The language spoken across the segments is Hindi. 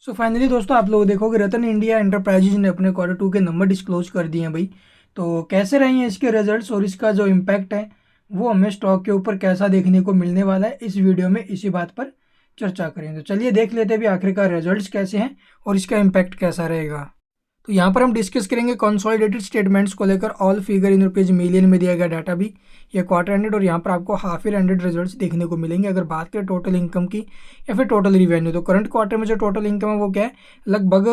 सो फाइनली दोस्तों आप लोग देखोगे रतन इंडिया एंटरप्राइजेज ने अपने Q2 के नंबर डिस्क्लोज कर दिए हैं भाई। तो कैसे रहे हैं इसके रिजल्ट्स और इसका जो इम्पैक्ट है वो हमें स्टॉक के ऊपर कैसा देखने को मिलने वाला है, इस वीडियो में इसी बात पर चर्चा करेंगे। तो चलिए देख लेते हैं भी आखिरकार रिजल्ट्स कैसे हैं और इसका इम्पैक्ट कैसा रहेगा। तो यहाँ पर हम डिस्कस करेंगे कंसोलिडेटेड स्टेटमेंट्स को लेकर। All figure in rupees million में दिया गया डाटा भी, ये क्वार्टर एंडेड और यहाँ पर आपको हाफ ईयर एंडेड रिजल्ट्स देखने को मिलेंगे। अगर बात करें टोटल इनकम की या फिर टोटल रिवेन्यू, तो करंट क्वार्टर में जो टोटल इनकम है वो क्या है, लगभग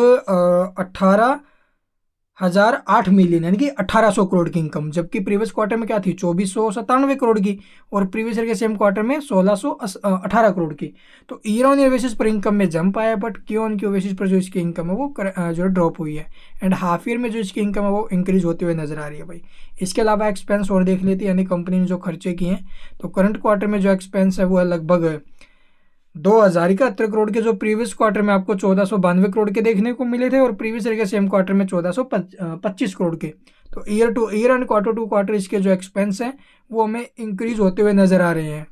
18,008 मिलियन यानी कि 1800 करोड़ की इनकम, जबकि प्रीवियस क्वार्टर में क्या थी 2497 करोड़ की और प्रीवियस ईयर के सेम क्वार्टर में 1618 करोड़ की। तो ईयर ऑन ईयर बेसिस पर इनकम में जंप आया, but Q on Q basis पर जो इसकी इनकम है वो जो ड्रॉप हुई है। एंड हाफ ईयर में जो इसकी इनकम है वो इंक्रीज होते हुए नजर आ रही है भाई। इसके अलावा एक्सपेंस और देख लेते हैं, यानी कंपनी ने जो खर्चे किए हैं, तो करंट क्वार्टर में जो एक्सपेंस है वो है लगभग 2071 करोड़ के, जो प्रीवियस क्वार्टर में आपको 1492 करोड़ के देखने को मिले थे और प्रीवियस ईयर के सेम क्वार्टर में 1425 करोड़ के। तो year to year and quarter to quarter इसके जो एक्सपेंस हैं वो हमें इंक्रीज होते हुए नजर आ रहे हैं।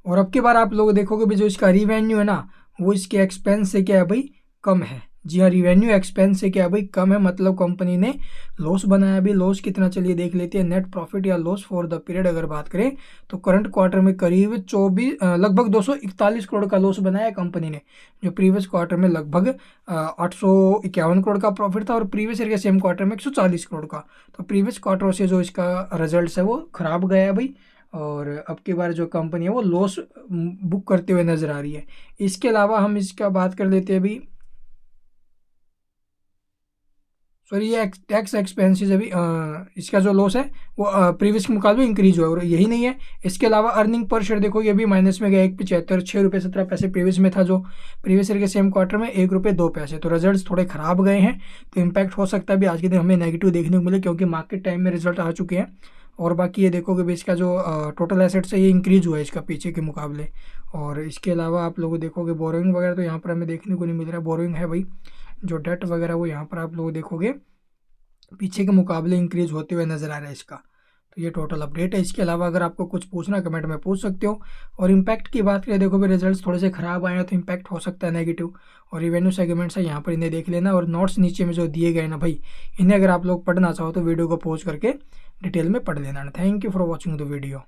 और अब की बार आप लोग देखोगे भी जो इसका रिवेन्यू है ना, वो इसके एक्सपेंस से क्या है भाई, कम है। जी हाँ, रिवेन्यू एक्सपेंस से क्या है भाई, कम है, मतलब कंपनी ने लॉस बनाया भी। लॉस कितना, चलिए देख लेते हैं। नेट प्रॉफिट या लॉस फॉर द पीरियड अगर बात करें तो करंट क्वार्टर में करीब लगभग 241 करोड़ का लॉस बनाया कंपनी ने, जो प्रीवियस क्वार्टर में लगभग 851 करोड़ का प्रॉफिट था और प्रीवियस ईयर के सेम क्वार्टर में 140 करोड़ का। तो प्रीवियस क्वार्टर से जो इसका रिजल्ट है वो खराब गया है भाई, और अब की बार जो कंपनी है वो लॉस बुक करते हुए नजर आ रही है। इसके अलावा हम इसका बात कर लेते हैं अभी, सॉरी ये टैक्स एक्सपेंसेस अभी इसका जो लॉस है वो प्रीवियस के मुकाबले इंक्रीज हुआ और यही नहीं है। इसके अलावा अर्निंग पर शेयर देखो, ये भी माइनस में गया, 1.75, 6 रुपये 17 पैसे प्रीवियस में था, जो प्रीवियस ईयर के सेम क्वार्टर में 1 रुपये 2 पैसे। तो रिजल्ट्स थोड़े खराब गए हैं, तो इम्पैक्ट हो सकता है भी आज के दिन हमें नेगेटिव देखने को मिले, क्योंकि मार्केट टाइम में रिजल्ट आ चुके हैं। और बाकी ये देखोगे भी इसका जो टोटल एसेट्स है ये इंक्रीज हुआ है इसका पीछे के मुकाबले। और इसके अलावा आप लोग देखोगे बोरोइंग वगैरह तो यहाँ पर हमें देखने को नहीं मिल रहा। बोरोइंग है भाई, जो डेट वगैरह वो यहाँ पर आप लोग देखोगे पीछे के मुकाबले इंक्रीज होते हुए नजर आ रहा है इसका। तो ये टोटल अपडेट है। इसके अलावा अगर आपको कुछ पूछना कमेंट में पूछ सकते हो। और इम्पैक्ट की बात करें, देखो भाई रिजल्ट्स थोड़े से खराब आए हैं तो इम्पैक्ट हो सकता है नेगेटिव। और रिवेन्यू सेगमेंट्स है यहाँ पर, इन्हें देख लेना। और नोट्स नीचे में जो दिए गए ना भाई, इन्हें अगर आप लोग पढ़ना चाहो तो वीडियो को पॉज करके डिटेल में पढ़ लेना। Thank you for watching the video.